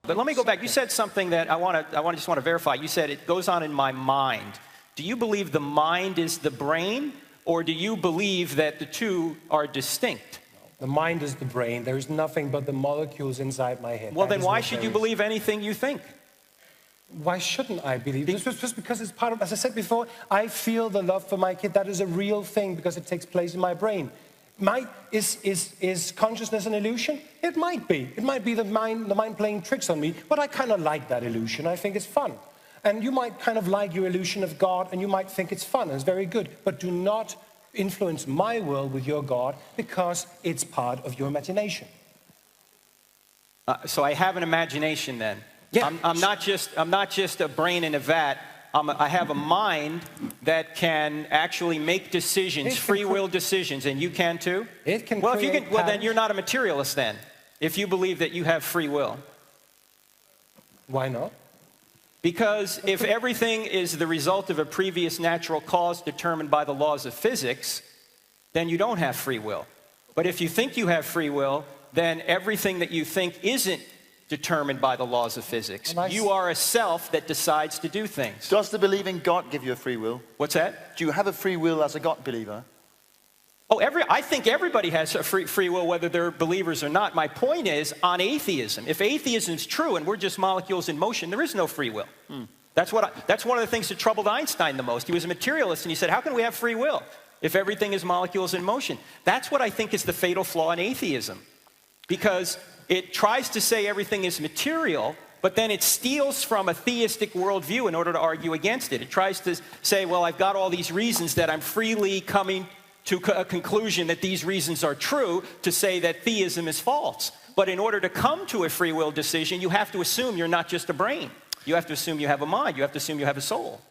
But let me go back. You said something that I just want to verify. You said it goes on in my mind. Do you believe the mind is the brain, or do you believe that the two are distinct? The mind is the brain. There is nothing but the molecules inside my head. Well, then why should you believe anything you think? Why shouldn't I believe? Just because it's part of, as I said before, I feel the love for my kid. That is a real thing because it takes place in my brain. Is consciousness an illusion? It might be. It might be the mind playing tricks on me, but I kind of like that illusion. I think it's fun. And you might kind of like your illusion of God, and you might think it's fun, and it's very good. But do not influence my world with your God, because it's part of your imagination. So I have an imagination then. Yeah. I'm not just a brain in a vat. I have a mind that can actually make decisions, free will decisions, and you can too? It can. Well, if you can, well, then you're not a materialist then, if you believe that you have free will. Why not? Because if everything is the result of a previous natural cause determined by the laws of physics, then you don't have free will. But if you think you have free will, then everything that you think isn't determined by the laws of physics. You are a self that decides to do things. Does the belief in God give you a free will? What's that? Do you have a free will as a God believer? Oh, I think everybody has a free will, whether they're believers or not. My point is on atheism. If atheism is true and we're just molecules in motion, there is no free will. That's one of the things that troubled Einstein the most. He was a materialist, and he said, how can we have free will if everything is molecules in motion? That's what I think is the fatal flaw in atheism. Because it tries to say everything is material, but then it steals from a theistic worldview in order to argue against it. It tries to say, well, I've got all these reasons that I'm freely coming to a conclusion that these reasons are true to say that theism is false. But in order to come to a free will decision, you have to assume you're not just a brain. You have to assume you have a mind. You have to assume you have a soul.